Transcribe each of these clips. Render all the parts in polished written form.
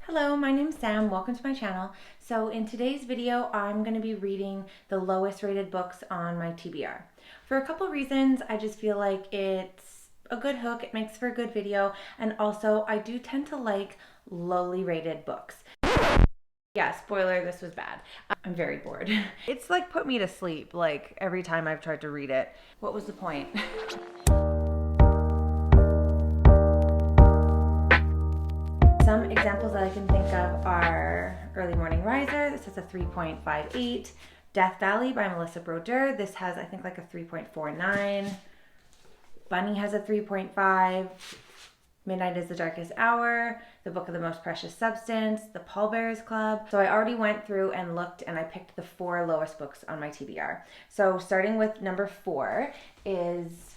Hello, my name's Sam. Welcome to my channel. So in today's video, I'm going to be reading the lowest rated books on my TBR. For a couple reasons, I just feel like it's a good hook, it makes for a good video, and also I do tend to like lowly rated books. Yeah, spoiler, this was bad. I'm very bored. It's like put me to sleep, like every time I've tried to read it. What was the point? Some examples that I can think of are Early Morning Riser. This has a 3.58. Death Valley by Melissa Brodeur. This has, I think, like a 3.49. Bunny has a 3.5. Midnight is the Darkest Hour, The Book of the Most Precious Substance, The Pallbearers Club. So I already went through and looked and I picked the 4 lowest books on my TBR. So starting with number 4 is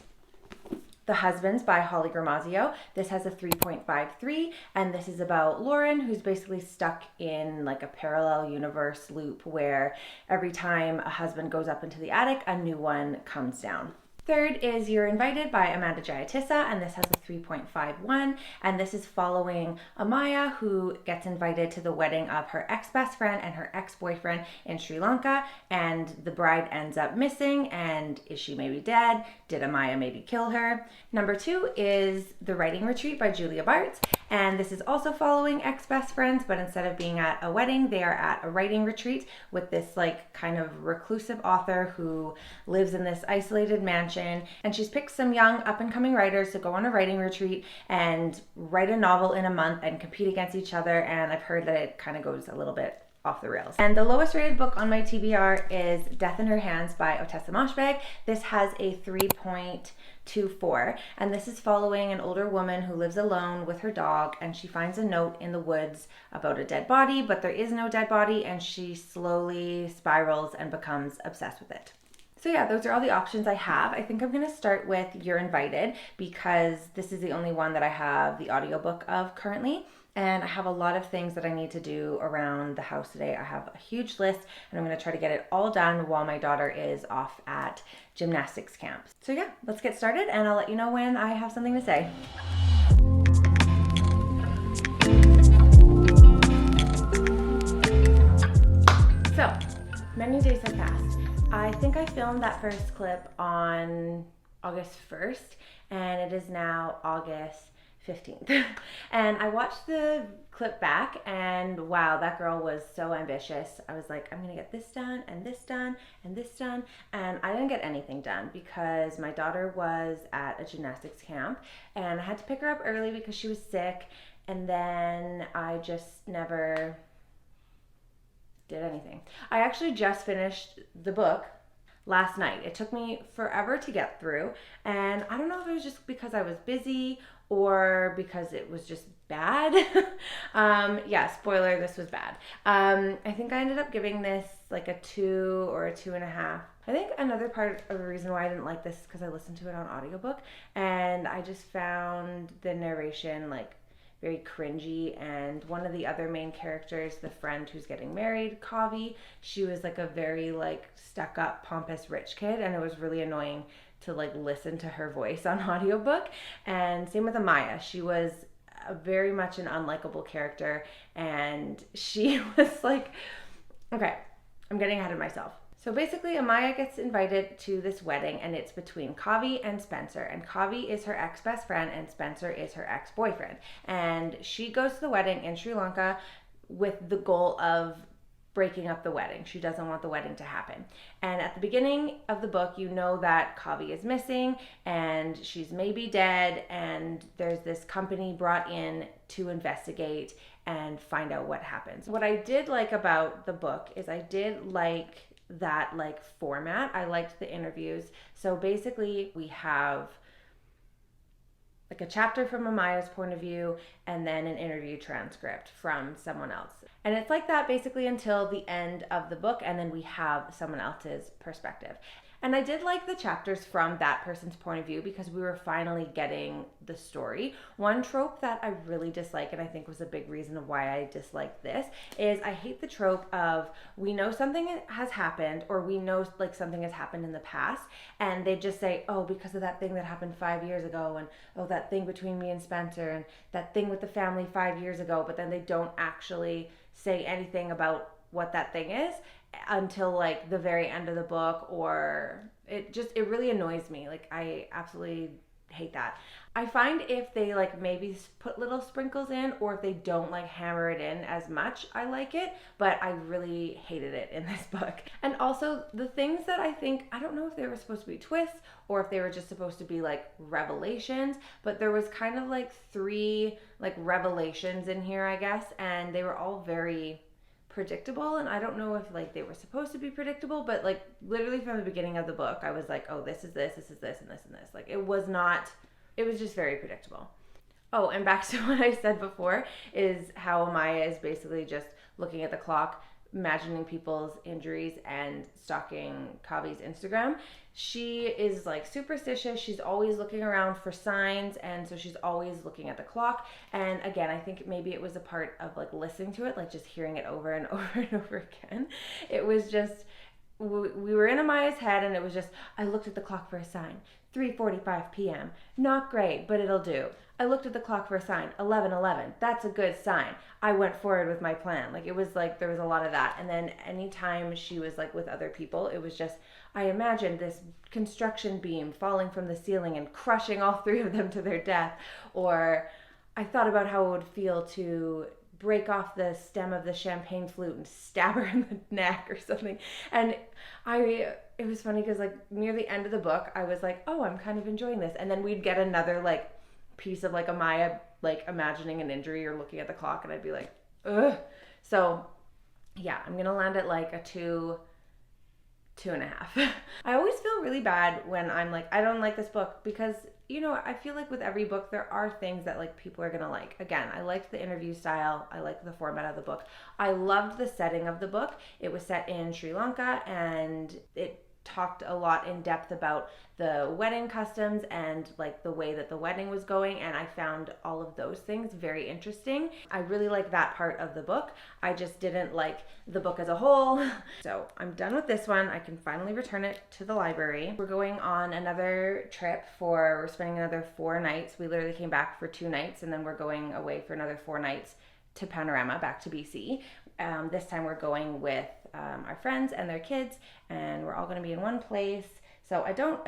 The Husbands by Holly Gramazio. This has a 3.53, and this is about Lauren, who's basically stuck in like a parallel universe loop where every time a husband goes up into the attic, a new one comes down. Third is You're Invited by Amanda Jayatissa, and this has a 3.51, and this is following Amaya, who gets invited to the wedding of her ex-best friend and her ex-boyfriend in Sri Lanka, and the bride ends up missing, and is she maybe dead? Did Amaya maybe kill her? Number 2 is The Writing Retreat by Julia Bartz, and this is also following ex-best friends, but instead of being at a wedding, they are at a writing retreat with this like kind of reclusive author who lives in this isolated mansion, and she's picked some young up-and-coming writers to go on a writing retreat and write a novel in a month and compete against each other, and I've heard that it kind of goes a little bit off the rails. And the lowest rated book on my TBR is Death in Her Hands by Otessa Moshbegh. This has a 3.24, and this is following an older woman who lives alone with her dog, and she finds a note in the woods about a dead body, but there is no dead body, and she slowly spirals and becomes obsessed with it. So yeah, those are all the options I have. I think I'm going to start with You're Invited because this is the only one that I have the audiobook of currently. And I have a lot of things that I need to do around the house today. I have a huge list, and I'm going to try to get it all done while my daughter is off at gymnastics camp. So yeah, let's get started, and I'll let you know when I have something to say. So, many days have passed. I think I filmed that first clip on August 1st, and it is now August 15th. And I watched the clip back, and wow, that girl was so ambitious. I was like, I'm gonna get this done, and this done, and this done, and I didn't get anything done because my daughter was at a gymnastics camp, and I had to pick her up early because she was sick, and then I just never did anything. I actually just finished the book last night. It took me forever to get through, and I don't know if it was just because I was busy or because it was just bad. Yeah, spoiler, this was bad. I think I ended up giving this like a 2 or a 2.5. I think another part of the reason why I didn't like this is because I listened to it on audiobook, and I just found the narration like very cringy, and one of the other main characters, the friend who's getting married, Kavi, she was like a very like stuck up pompous rich kid, and it was really annoying to like listen to her voice on audiobook. And same with Amaya, she was very much an unlikable character, and she was like, okay, I'm getting ahead of myself. So basically, Amaya gets invited to this wedding, and it's between Kavi and Spencer. And Kavi is her ex-best friend, and Spencer is her ex-boyfriend. And she goes to the wedding in Sri Lanka with the goal of breaking up the wedding. She doesn't want the wedding to happen. And at the beginning of the book, you know that Kavi is missing, and she's maybe dead, and there's this company brought in to investigate and find out what happens. What I did like about the book is I did like that like format. I liked the interviews. So basically we have like a chapter from Amaya's point of view and then an interview transcript from someone else. And it's like that basically until the end of the book, and then we have someone else's perspective. And I did like the chapters from that person's point of view because we were finally getting the story. One trope that I really dislike, and I think was a big reason of why I dislike this, is I hate the trope of we know something has happened, or we know like something has happened in the past, and they just say, oh, because of that thing that happened 5 years ago, and oh, that thing between me and Spencer, and that thing with the family 5 years ago, but then they don't actually say anything about what that thing is until like the very end of the book, or it really annoys me. Like, I absolutely hate that. I find if they like maybe put little sprinkles in, or if they don't like hammer it in as much, I like it, but I really hated it in this book. And also the things that I don't know if they were supposed to be twists or if they were just supposed to be like revelations, but there was kind of like 3 like revelations in here, I guess, and they were all very predictable, and I don't know if like they were supposed to be predictable, but like literally from the beginning of the book I was like, oh, this is this, this is this, and this and this. Like, it was just very predictable. Oh, and back to what I said before, is how Amaya is basically just looking at the clock, imagining people's injuries, and stalking Kavi's Instagram. She is like superstitious. She's always looking around for signs, and so she's always looking at the clock. And again, I think maybe it was a part of like listening to it, like just hearing it over and over and over again. It was just, we were in Amaya's head, and it was just, I looked at the clock for a sign, 3:45 p.m. Not great, but it'll do. I looked at the clock for a sign, 11:11. That's a good sign. I went forward with my plan. Like, it was like there was a lot of that. And then anytime she was like with other people, it was just, I imagined this construction beam falling from the ceiling and crushing all 3 of them to their death. Or I thought about how it would feel to break off the stem of the champagne flute and stab her in the neck or something. And it was funny because like near the end of the book, I was like, oh, I'm kind of enjoying this. And then we'd get another like piece of like Amaya like imagining an injury or looking at the clock, and I'd be like, ugh. So yeah, I'm gonna land at like a 2.5. I always feel really bad when I'm like, I don't like this book, because you know, I feel like with every book there are things that like people are gonna like. Again, I liked the interview style, I liked the format of the book, I loved the setting of the book. It was set in Sri Lanka, and it talked a lot in depth about the wedding customs and like the way that the wedding was going, and I found all of those things very interesting. I really like that part of the book. I just didn't like the book as a whole. So I'm done with this one. I can finally return it to the library. We're going on another trip we're spending another 4 nights. We literally came back for 2 nights, and then we're going away for another 4 nights to Panorama, back to BC. This time we're going with our friends and their kids, and we're all going to be in one place. So I don't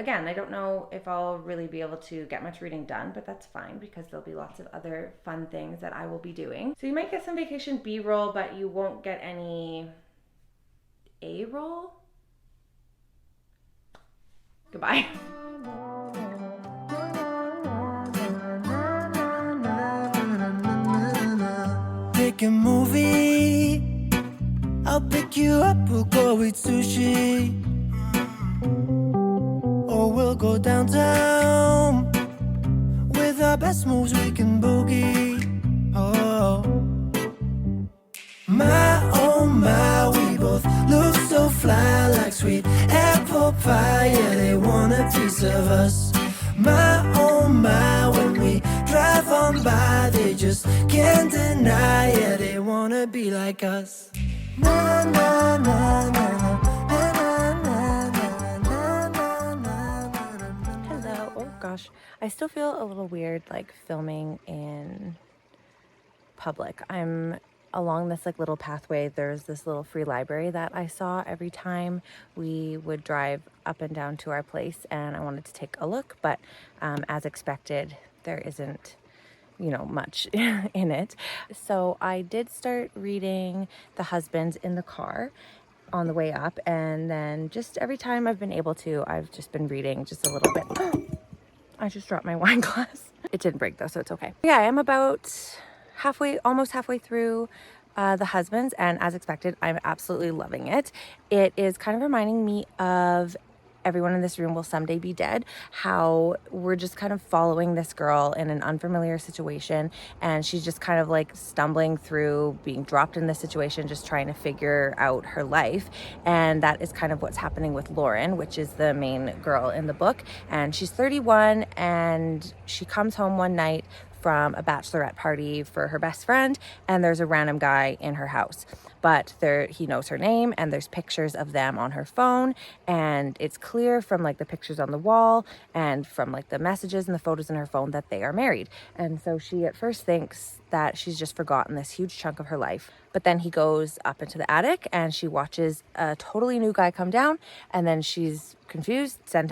know if I'll really be able to get much reading done, but that's fine because there'll be lots of other fun things that I will be doing. So you might get some vacation B-roll, but you won't get any A-roll. Goodbye. Pick a movie, I'll pick you up, we'll go eat sushi, or we'll go downtown. With our best moves we can boogie. Oh my, we both look so fly, like sweet apple pie. Yeah, they want a piece of us. My, when we drive on by, they just can't deny. Yeah, they wanna be like us. Na na na na. Hello. Oh gosh, I still feel a little weird like filming in public. I'm along this like little pathway. There's this little free library that I saw every time we would drive up and down to our place, and I wanted to take a look, but as expected, there isn't, you know, much in it. So I did start reading The Husbands in the car on the way up, and then just every time I've been able to, I've just been reading just a little bit. I just dropped my wine glass. It didn't break though, so it's okay. Yeah, I'm about almost halfway through The Husbands, and as expected, I'm absolutely loving it. It is kind of reminding me of everyone in this room will someday be dead, how we're just kind of following this girl in an unfamiliar situation, and she's just kind of like stumbling through being dropped in this situation, just trying to figure out her life. And that is kind of what's happening with Lauren, which is the main girl in the book. And she's 31, and she comes home one night from a bachelorette party for her best friend, and there's a random guy in her house, but he knows her name, and there's pictures of them on her phone, and it's clear from like the pictures on the wall and from like the messages and the photos in her phone that they are married. And so she at first thinks that she's just forgotten this huge chunk of her life, but then he goes up into the attic and she watches a totally new guy come down, and then she's confused, sends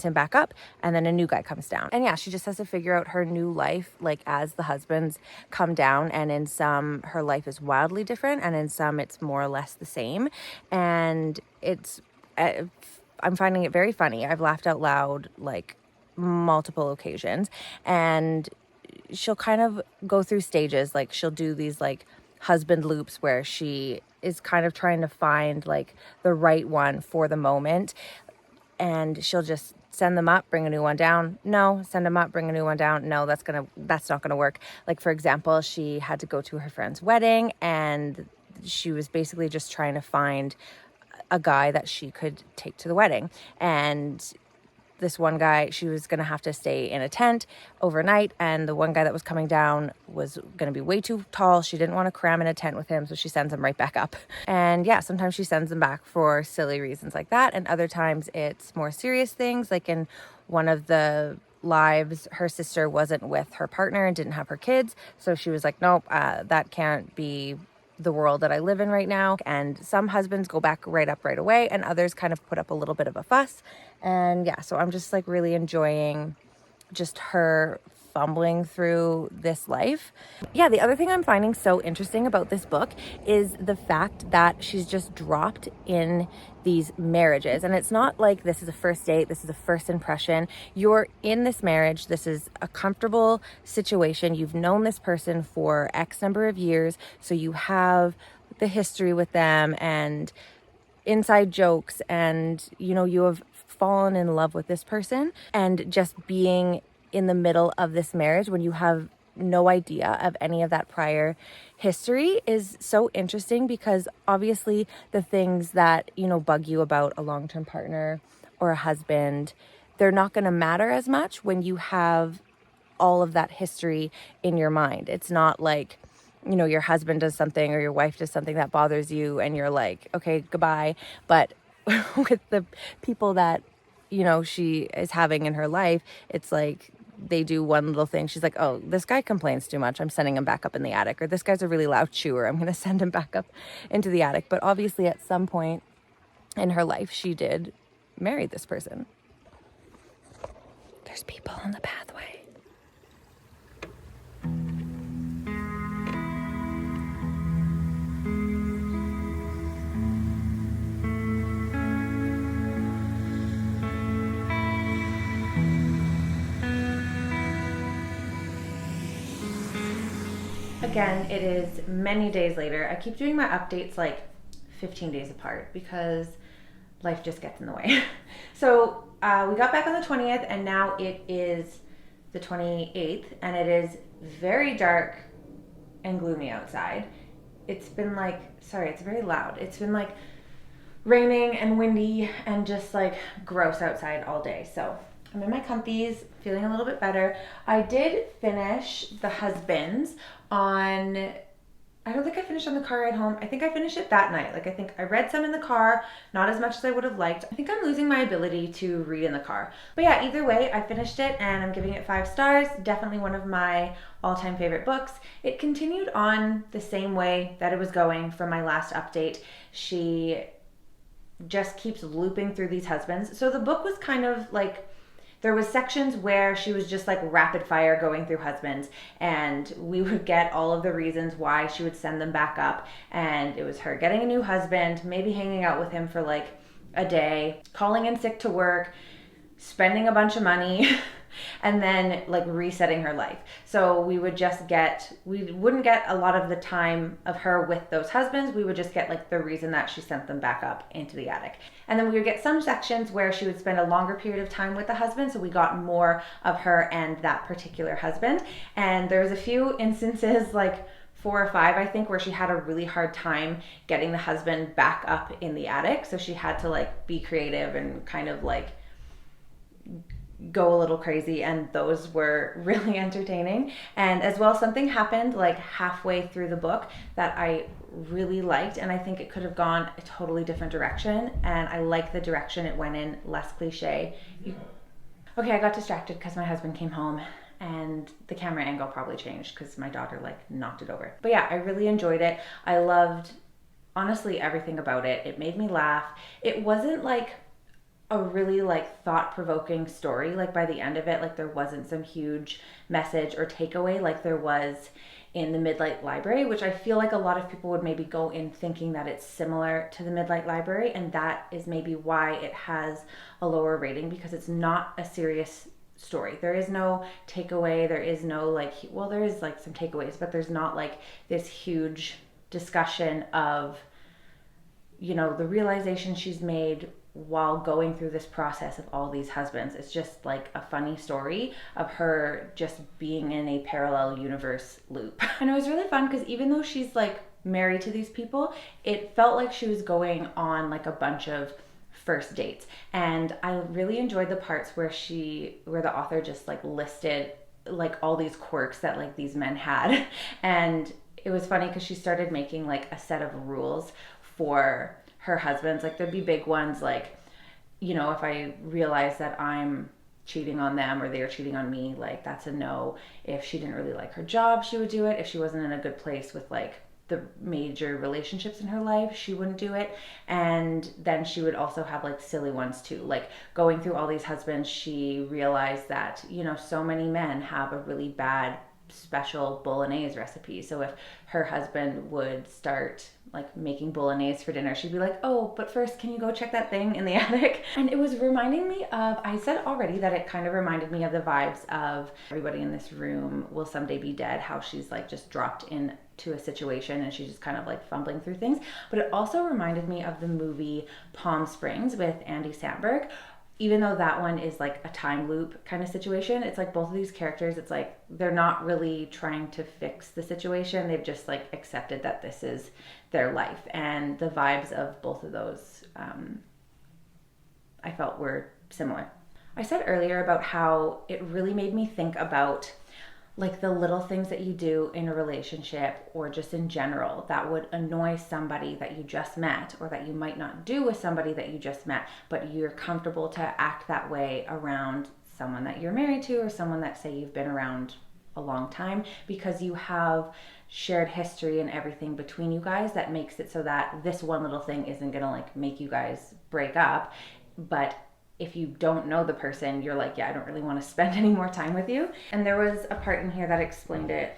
him back up, and then a new guy comes down. And yeah, she just has to figure out her new life like as the husbands come down, and in some her life is wildly different, and in some it's more or less the same. And I'm finding it very funny. I've laughed out loud like multiple occasions, and she'll kind of go through stages. Like she'll do these like husband loops where she is kind of trying to find like the right one for the moment, and she'll just send them up, bring a new one down. No, send them up, bring a new one down. No, that's not gonna work. Like for example, she had to go to her friend's wedding, and she was basically just trying to find a guy that she could take to the wedding. And this one guy, she was going to have to stay in a tent overnight, and the one guy that was coming down was going to be way too tall. She didn't want to cram in a tent with him, so she sends him right back up. And yeah, sometimes she sends them back for silly reasons like that, and other times it's more serious things. Like in one of the lives, her sister wasn't with her partner and didn't have her kids, so she was like, nope, that can't be the world that I live in right now. And some husbands go back right away, and others kind of put up a little bit of a fuss. And yeah, so I'm just like really enjoying just her fumbling through this life. Yeah, the other thing I'm finding so interesting about this book is the fact that she's just dropped in these marriages. And it's not like this is a first date, this is a first impression. You're in this marriage, this is a comfortable situation. You've known this person for X number of years, so you have the history with them and inside jokes, and you know, you have fallen in love with this person. And just being in the middle of this marriage when you have no idea of any of that prior history is so interesting, because obviously the things that, you know, bug you about a long-term partner or a husband, they're not going to matter as much when you have all of that history in your mind. It's not like, you know, your husband does something or your wife does something that bothers you and you're like, okay, goodbye. But with the people that, you know, she is having in her life, it's like they do one little thing. She's like, oh, this guy complains too much, I'm sending him back up in the attic. Or this guy's a really loud chewer, I'm going to send him back up into the attic. But obviously at some point in her life, she did marry this person. There's people on the pathway. Again, it is many days later. I keep doing my updates like 15 days apart because life just gets in the way. So we got back on the 20th, and now it is the 28th, and it is very dark and gloomy outside. It's been like, sorry, it's very loud. It's been like raining and windy and just like gross outside all day. So I'm in my comfies, feeling a little bit better. I did finish The Husbands on, I don't think I finished on the car ride home. I think I finished it that night. Like I think I read some in the car, not as much as I would have liked. I think I'm losing my ability to read in the car. But yeah, either way, I finished it and I'm giving it 5 stars. Definitely one of my all-time favorite books. It continued on the same way that it was going from my last update. She just keeps looping through these husbands. So the book was kind of like, there was sections where she was just like rapid fire going through husbands, and we would get all of the reasons why she would send them back up. And it was her getting a new husband, maybe hanging out with him for like a day, calling in sick to work, spending a bunch of money, and then like resetting her life. So we wouldn't get a lot of the time of her with those husbands. We would just get like the reason that she sent them back up into the attic. And then we would get some sections where she would spend a longer period of time with the husband. So we got more of her and that particular husband. And there was a few instances, like 4 or 5, I think, where she had a really hard time getting the husband back up in the attic. So she had to like be creative and kind of like go a little crazy, and those were really entertaining. And as well, something happened like halfway through the book that I really liked, and I think it could have gone a totally different direction, and I like the direction it went in, less cliche. Okay, I got distracted because my husband came home and the camera angle probably changed because my daughter like knocked it over. But yeah, I really enjoyed it. I loved honestly everything about it. It made me laugh. It wasn't like a really like thought-provoking story. Like by the end of it, like there wasn't some huge message or takeaway like there was in the Midnight Library, which I feel like a lot of people would maybe go in thinking that it's similar to the Midnight Library, and that is maybe why it has a lower rating, because it's not a serious story. There is no takeaway. There is no like, well, there is like some takeaways, but there's not like this huge discussion of, you know, the realization she's made while going through this process of all these husbands. It's just like a funny story of her just being in a parallel universe loop. And it was really fun because even though she's like married to these people, it felt like she was going on like a bunch of first dates. And I really enjoyed the parts where the author just like listed like all these quirks that like these men had. And it was funny because she started making like a set of rules for her husbands. Like there'd be big ones like, you know, if I realize that I'm cheating on them or they're cheating on me, like that's a no. If she didn't really like her job, she would do it. If she wasn't in a good place with like the major relationships in her life, she wouldn't do it. And then she would also have like silly ones too. Like going through all these husbands, she realized that, you know, so many men have a really bad special bolognese recipe. So if her husband would start like making bolognese for dinner, she'd be like, oh, but first can you go check that thing in the attic? And it was reminding me of, I said already that it kind of reminded me of the vibes of Everybody in This Room Will Someday Be Dead, how she's like just dropped into a situation and she's just kind of like fumbling through things. But it also reminded me of the movie Palm Springs with Andy Samberg. Even though that one is like a time loop kind of situation, it's like both of these characters, it's like they're not really trying to fix the situation. They've just like accepted that this is their life. And the vibes of both of those I felt were similar. I said earlier about how it really made me think about like the little things that you do in a relationship or just in general that would annoy somebody that you just met, or that you might not do with somebody that you just met, but you're comfortable to act that way around someone that you're married to or someone that, say, you've been around a long time, because you have shared history and everything between you guys that makes it so that this one little thing isn't gonna like make you guys break up. But if you don't know the person, you're like, yeah, I don't really want to spend any more time with you. And there was a part in here that explained it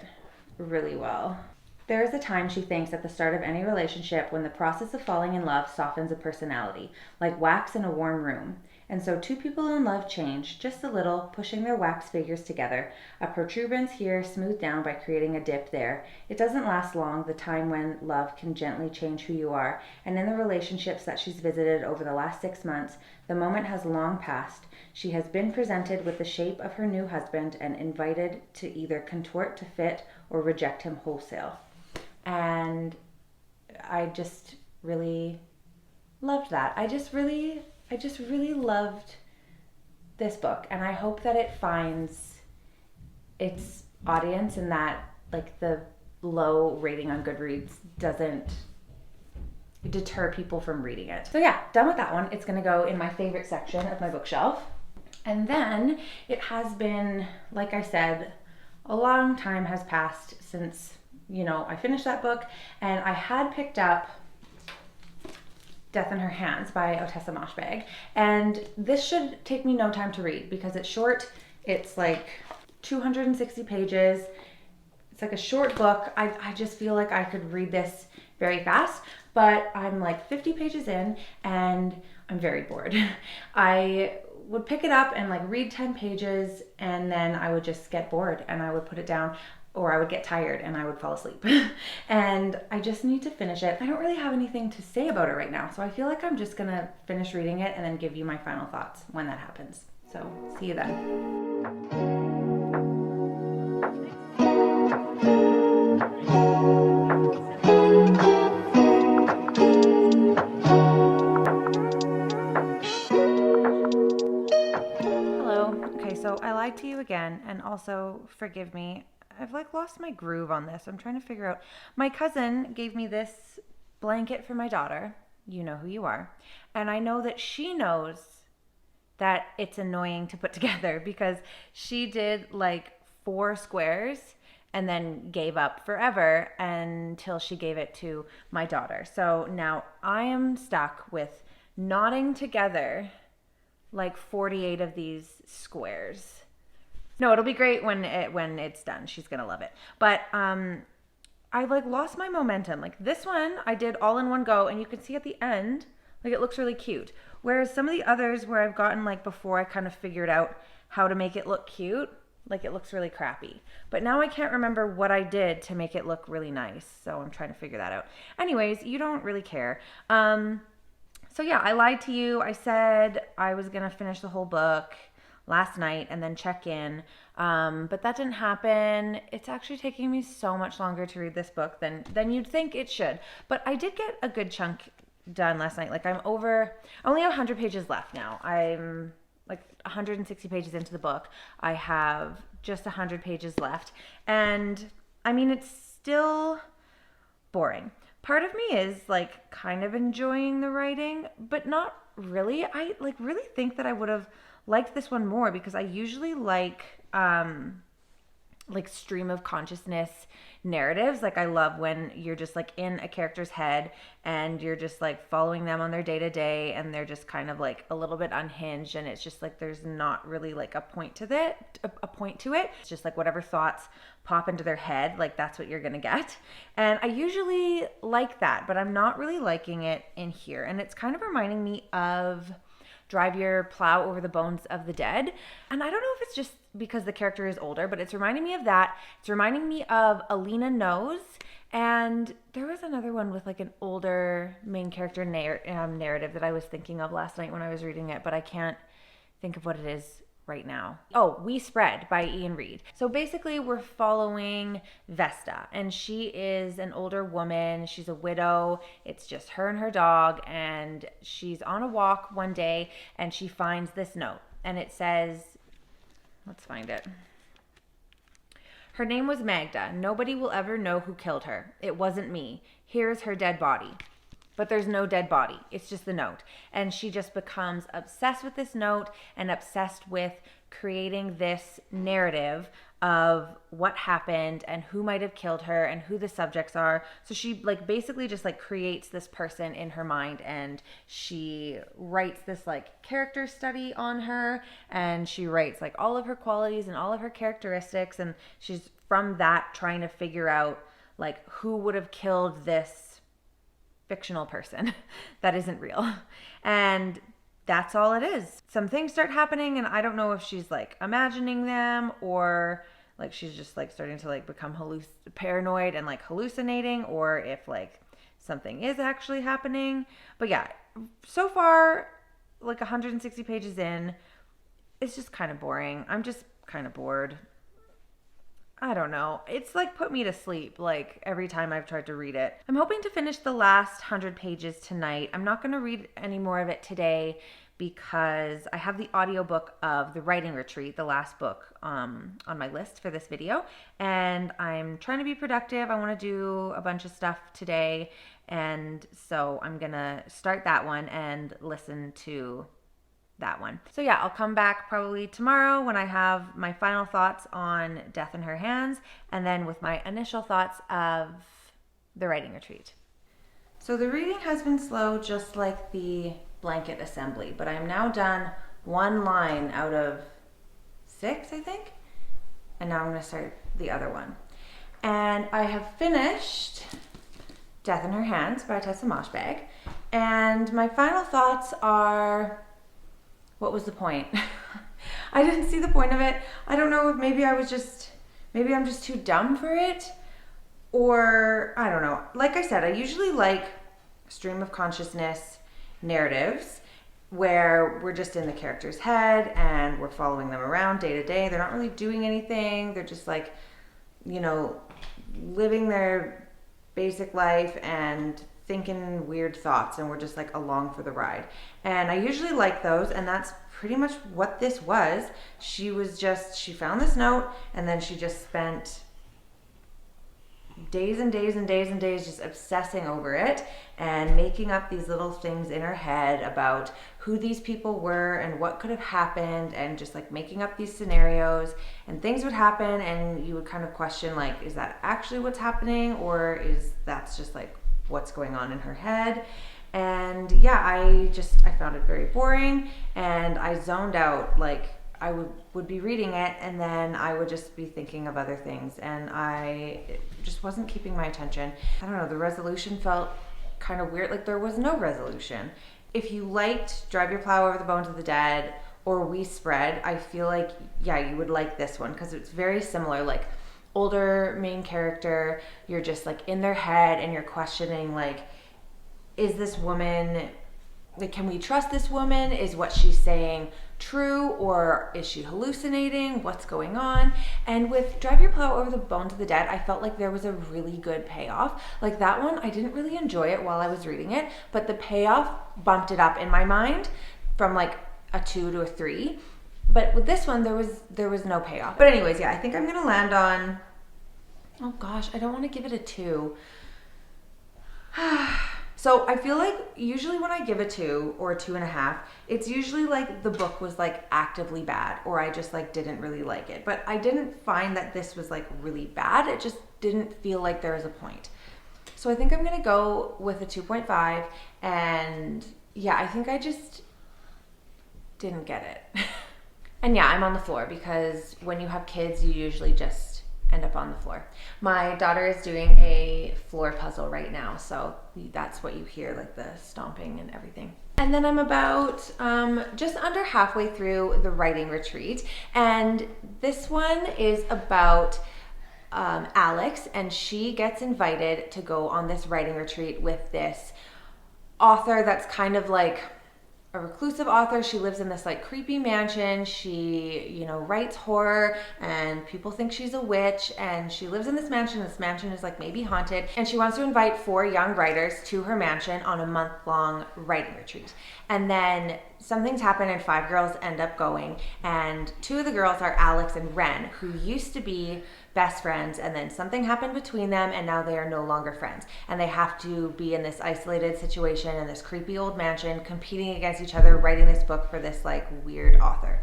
really well. There is a time, she thinks, at the start of any relationship when the process of falling in love softens a personality, like wax in a warm room. And so two people in love change, just a little, pushing their wax figures together. A protuberance here smoothed down by creating a dip there. It doesn't last long, the time when love can gently change who you are. And in the relationships that she's visited over the last 6 months, the moment has long passed. She has been presented with the shape of her new husband and invited to either contort to fit or reject him wholesale. And I just really loved that. I just really loved this book, and I hope that it finds its audience and that like the low rating on Goodreads doesn't deter people from reading it. So yeah, done with that one. It's gonna go in my favorite section of my bookshelf. And then it has been, like I said, a long time has passed since, you know, I finished that book, and I had picked up Death in Her Hands by Otessa Moshbag. And this should take me no time to read because it's short. It's like 260 pages. It's like a short book. I just feel like I could read this very fast, but I'm like 50 pages in and I'm very bored. I would pick it up and like read 10 pages, and then I would just get bored and I would put it down, or I would get tired and I would fall asleep. And I just need to finish it. I don't really have anything to say about it right now, so I feel like I'm just gonna finish reading it and then give you my final thoughts when that happens. So see you then. So I lied to you again, and also forgive me. I've like lost my groove on this. I'm trying to figure out. My cousin gave me this blanket for my daughter. You know who you are. And I know that she knows that it's annoying to put together because she did like 4 squares and then gave up forever until she gave it to my daughter. So now I am stuck with knotting together like 48 of these squares. No, it'll be great when it's done. She's gonna love it. But I like lost my momentum. Like this one I did all in one go, and you can see at the end, like it looks really cute. Whereas some of the others where I've gotten like before I kind of figured out how to make it look cute, like it looks really crappy. But now I can't remember what I did to make it look really nice. So I'm trying to figure that out. Anyways, you don't really care. So yeah, I lied to you. I said I was gonna finish the whole book last night and then check in, but that didn't happen. It's actually taking me so much longer to read this book than you'd think it should. But I did get a good chunk done last night. Like I'm only 100 pages left now. I'm like 160 pages into the book. I have just 100 pages left, and I mean it's still boring. Part of me is like kind of enjoying the writing, but not really. I like really think that I would have liked this one more because I usually like stream of consciousness narratives. Like I love when you're just like in a character's head and you're just like following them on their day to day, and they're just kind of like a little bit unhinged, and it's just like there's not really like a point to it. It's just like whatever thoughts pop into their head, like that's what you're gonna get. And I usually like that, but I'm not really liking it in here. And it's kind of reminding me of Drive Your Plow Over the Bones of the Dead. And I don't know if it's just because the character is older, but it's reminding me of that. It's reminding me of Alina Knows. And there was another one with like an older main character narrative that I was thinking of last night when I was reading it, but I can't think of what it is right now. Oh, We Spread by Ian Reid. So basically we're following Vesta, and she is an older woman. She's a widow. It's just her and her dog, and she's on a walk one day and she finds this note, and it says, let's find it. Her name was Magda. Nobody will ever know who killed her. It wasn't me. Here is her dead body. But there's no dead body. It's just the note. And she just becomes obsessed with this note and obsessed with creating this narrative of what happened and who might have killed her and who the subjects are. So she like basically just like creates this person in her mind, and she writes this like character study on her, and she writes like all of her qualities and all of her characteristics, and she's from that trying to figure out like who would have killed this fictional person that isn't real. And that's all it is. Some things start happening, and I don't know if she's like imagining them or like she's just like starting to like become paranoid and like hallucinating, or if like something is actually happening. But yeah, so far like 160 pages in, it's just kind of boring. I'm just kind of bored. I don't know. It's like put me to sleep like every time I've tried to read it. I'm hoping to finish the last 100 pages tonight. I'm not going to read any more of it today because I have the audiobook of The Writing Retreat, the last book on my list for this video. And I'm trying to be productive. I want to do a bunch of stuff today. And so I'm going to start that one and listen to that one. So yeah, I'll come back probably tomorrow when I have my final thoughts on Death in Her Hands, and then with my initial thoughts of The Writing Retreat. So the reading has been slow, just like the blanket assembly, but I'm now done 1 line out of 6, I think. And now I'm going to start the other one. And I have finished Death in Her Hands by Tessa Moshbag. And my final thoughts are what was the point? I didn't see the point of it. I don't know if maybe I'm just too dumb for it, or I don't know. Like I said, I usually like stream of consciousness narratives where we're just in the character's head and we're following them around day to day. They're not really doing anything. They're just like, you know, living their basic life and thinking weird thoughts, and we're just like along for the ride. And I usually like those, and that's pretty much what this was. She found this note, and then she just spent days and days and days and days just obsessing over it and making up these little things in her head about who these people were and what could have happened, and just like making up these scenarios, and things would happen and you would kind of question, like, is that actually what's happening, or is that's just like what's going on in her head? And yeah, I found it very boring, and I zoned out. Like, I would be reading it, and then I would just be thinking of other things, and it just wasn't keeping my attention. I don't know, the resolution felt kind of weird. Like, there was no resolution. If you liked Drive Your Plow Over the Bones of the Dead or We Spread, I feel like, yeah, you would like this one, because it's very similar. Like, older main character, you're just like in their head and you're questioning, like, is this woman, like, can we trust this woman? Is what she's saying true, or is she hallucinating? What's going on? And with Drive Your Plow Over the Bones of the Dead, I felt like there was a really good payoff. Like, that one, I didn't really enjoy it while I was reading it, but the payoff bumped it up in my mind from like a 2 to a 3. But with this one, there was no payoff. But anyways, yeah, I think I'm gonna land on, oh gosh, I don't want to give it a 2. So I feel like usually when I give a 2 or a 2.5, it's usually like the book was like actively bad, or I just like didn't really like it. But I didn't find that this was like really bad. It just didn't feel like there was a point. So I think I'm gonna go with a 2.5. And yeah, I think I just didn't get it. And yeah, I'm on the floor, because when you have kids, you usually just end up on the floor. My daughter is doing a floor puzzle right now, so that's what you hear, like the stomping and everything. And then I'm about just under halfway through the writing retreat, and this one is about Alex, and she gets invited to go on this writing retreat with this author that's kind of like a reclusive author. She lives in this like creepy mansion. She, you know, writes horror, and people think she's a witch, and she lives in this mansion. This mansion is like maybe haunted, and she wants to invite 4 young writers to her mansion on a month-long writing retreat. And then some things happen, and 5 girls end up going, and 2 of the girls are Alex and Ren, who used to be best friends, and then something happened between them, and now they are no longer friends, and they have to be in this isolated situation in this creepy old mansion, competing against each other, writing this book for this like weird author.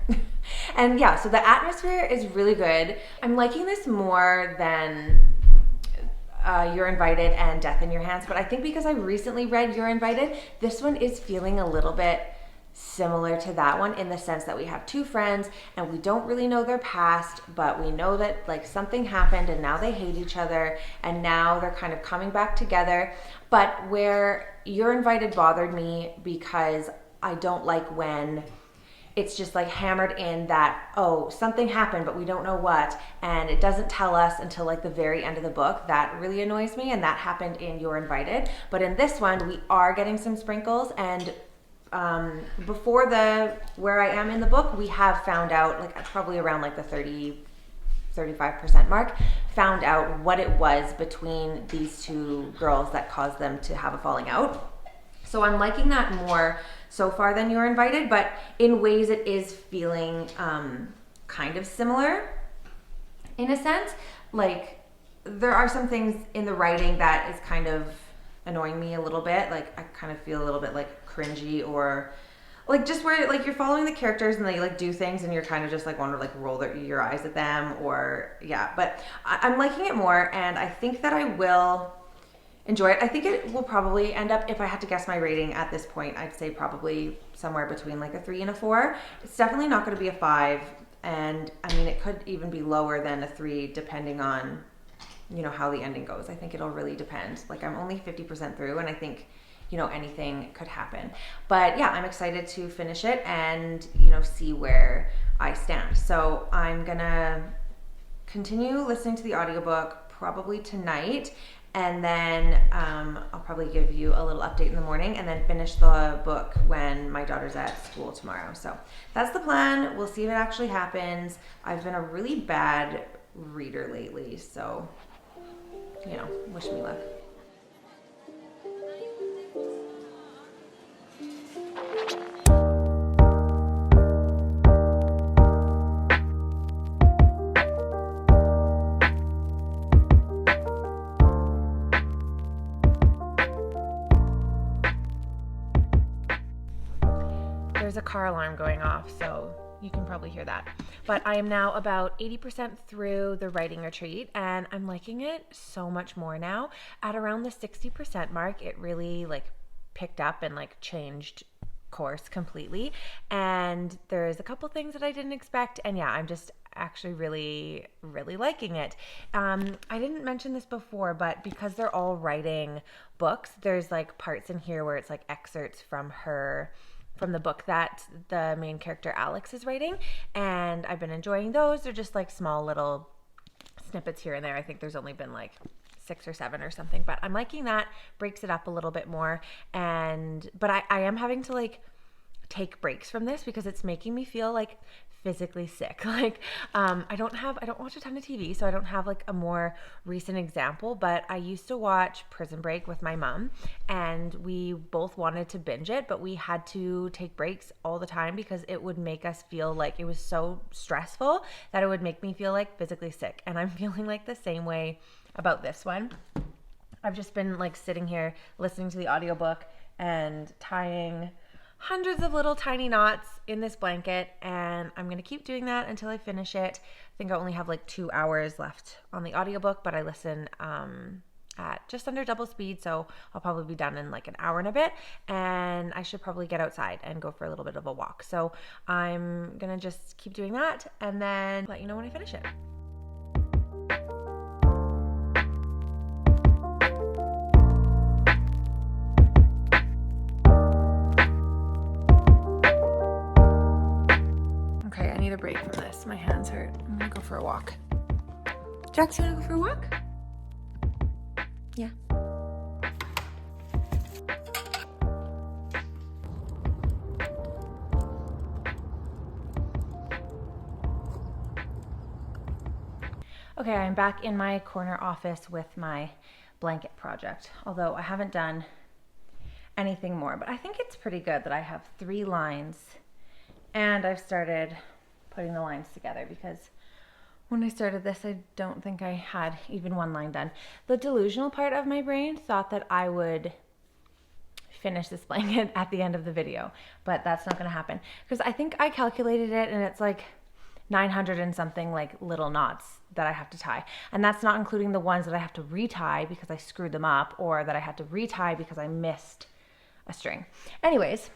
And yeah, so the atmosphere is really good. I'm liking this more than You're Invited and Death in Your Hands, but I think because I recently read You're Invited, this one is feeling a little bit similar to that one, in the sense that we have 2 friends and we don't really know their past, but we know that like something happened, and now they hate each other, and now they're kind of coming back together. But where You're Invited bothered me, because I don't like when it's just like hammered in that, oh, something happened, but we don't know what, and it doesn't tell us until like the very end of the book. That really annoys me, and that happened in You're Invited. But in this one, we are getting some sprinkles, and before where I am in the book, we have found out, like probably around like the 35% mark, found out what it was between these 2 girls that caused them to have a falling out. So I'm liking that more so far than You're Invited, but in ways it is feeling kind of similar in a sense. Like, there are some things in the writing that is kind of annoying me a little bit. Like, I kind of feel a little bit like cringy, or like just where like you're following the characters and they like do things and you're kind of just like want to like roll your eyes at them, or yeah. But I'm liking it more, and I think that I will enjoy it. I think it will probably end up, if I had to guess my rating at this point, I'd say probably somewhere between like a 3 and a 4. It's definitely not going to be a 5, and I mean, it could even be lower than a 3 depending on, you know, how the ending goes. I think it'll really depend. Like, I'm only 50% through, and I think anything could happen. But yeah, I'm excited to finish it and, see where I stand. So I'm gonna continue listening to the audiobook probably tonight, and then I'll probably give you a little update in the morning, and then finish the book when my daughter's at school tomorrow. So that's the plan. We'll see if it actually happens. I've been a really bad reader lately, so wish me luck. There's a car alarm going off, so you can probably hear that. But I am now about 80% through the writing retreat, and I'm liking it so much more now. At around the 60% mark, it really picked up and changed course completely. And there's a couple things that I didn't expect, and yeah, I'm just actually really, really liking it. I didn't mention this before, but because they're all writing books, there's parts in here where it's excerpts from the book that the main character Alex is writing, and I've been enjoying those. They're just small little snippets here and there. I think there's only been 6 or 7 or something, but I'm liking that. Breaks it up a little bit more, but I am having to take breaks from this because it's making me feel physically sick. I don't watch a ton of TV, so I don't have a more recent example, but I used to watch Prison Break with my mom, and we both wanted to binge it, but we had to take breaks all the time because it would make us feel it was so stressful that it would make me feel physically sick. And I'm feeling the same way about this one. I've just been sitting here listening to the audiobook and tying hundreds of little tiny knots in this blanket, and I'm gonna keep doing that until I finish it. I think I only have 2 hours left on the audiobook, but I listen at just under double speed, so I'll probably be done in an hour and a bit, and I should probably get outside and go for a little bit of a walk. So I'm gonna just keep doing that and then let you know when I finish it. Okay, I need a break from this. My hands hurt. I'm gonna go for a walk. Jax, you wanna go for a walk? Yeah. Okay, I'm back in my corner office with my blanket project, although I haven't done anything more, but I think it's pretty good that I have 3 lines and I've started putting the lines together, because when I started this, I don't think I had even 1 line done. The delusional part of my brain thought that I would finish this blanket at the end of the video, but that's not gonna happen, because I think I calculated it and it's 900 and something little knots that I have to tie. And that's not including the ones that I have to retie because I screwed them up, or that I had to retie because I missed a string. Anyways,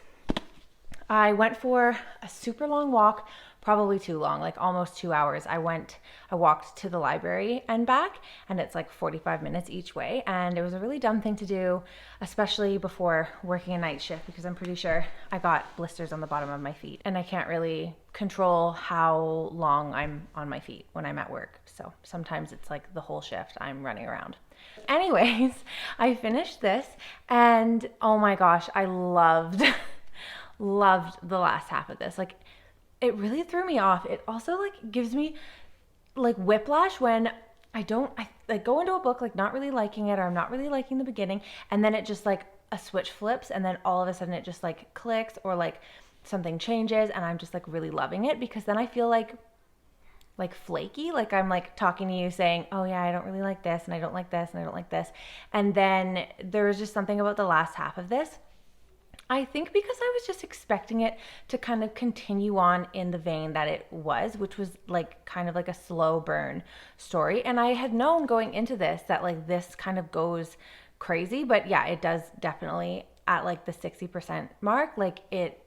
I went for a super long walk, probably too long, almost 2 hours. I walked to the library and back, and it's 45 minutes each way. And it was a really dumb thing to do, especially before working a night shift, because I'm pretty sure I got blisters on the bottom of my feet, and I can't really control how long I'm on my feet when I'm at work. So sometimes it's the whole shift I'm running around. Anyways, I finished this, and oh my gosh, I loved the last half of this. It really threw me off. It also gives me whiplash when I go into a book not really liking it, or I'm not really liking the beginning, and then it just a switch flips, and then all of a sudden it just clicks, or something changes, and I'm just really loving it, because then I feel flaky, I'm talking to you saying, oh yeah, I don't really like this, and I don't like this, and I don't like this. And then there was just something about the last half of this. I think because I was just expecting it to kind of continue on in the vein that it was, which was kind of a slow burn story. And I had known going into this that this kind of goes crazy, but yeah, it does definitely at the 60% mark, it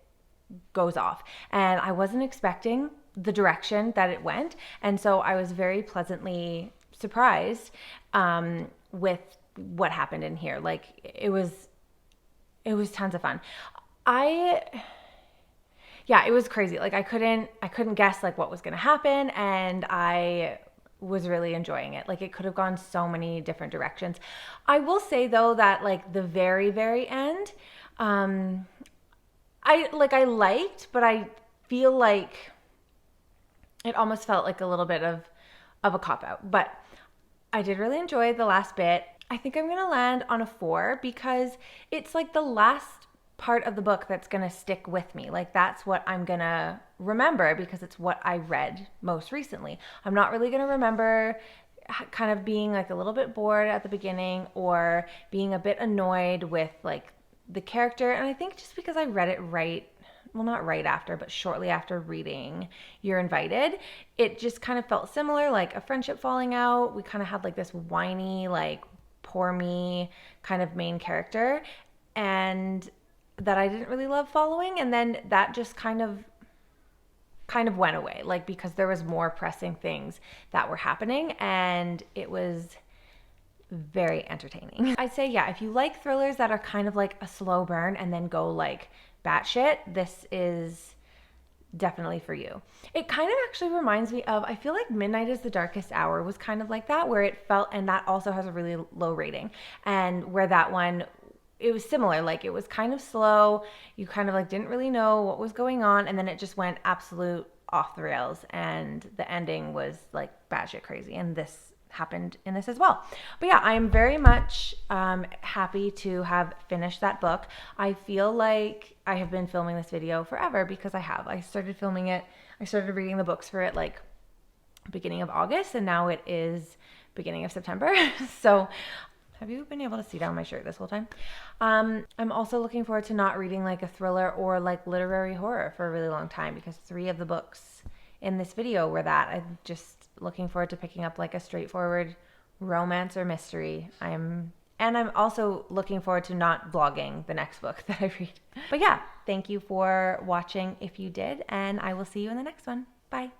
goes off. And I wasn't expecting the direction that it went. And so I was very pleasantly surprised with what happened in here. It was tons of fun. Yeah, it was crazy. Like I couldn't guess like what was going to happen, and I was really enjoying it. Like it could have gone so many different directions. I will say though that like the very, very end, I liked, but I feel like it almost felt like a little bit of a cop out. But I did really enjoy the last bit. I think I'm gonna land on a 4 because it's like the last part of the book that's gonna stick with me. Like that's what I'm gonna remember because it's what I read most recently. I'm not really gonna remember kind of being like a little bit bored at the beginning or being a bit annoyed with like the character. And I think just because I read it well, not right after, but shortly after reading You're Invited, it just kind of felt similar, like a friendship falling out. We kind of had like this whiny, like poor me kind of main character, and that I didn't really love following. And then that just kind of went away, like because there was more pressing things that were happening, and it was very entertaining. I'd say, yeah, if you like thrillers that are kind of like a slow burn and then go like batshit, this is definitely for you. It kind of actually reminds me of, I feel like Midnight is the Darkest Hour was kind of like that, where it felt, and that also has a really low rating, and where that one, it was similar. Like it was kind of slow. You kind of like didn't really know what was going on, and then it just went absolute off the rails, and the ending was like batshit crazy. And this happened in this as well. But yeah, I am very much happy to have finished that book. I feel like I have been filming this video forever because I started filming it. I started reading the books for it like beginning of August, and now it is beginning of September. So have you been able to see down my shirt this whole time? I'm also looking forward to not reading like a thriller or like literary horror for a really long time, because 3 of the books in this video were that. I'm just looking forward to picking up like a straightforward romance or mystery. I'm also looking forward to not vlogging the next book that I read. But yeah, thank you for watching if you did, and I will see you in the next one. Bye.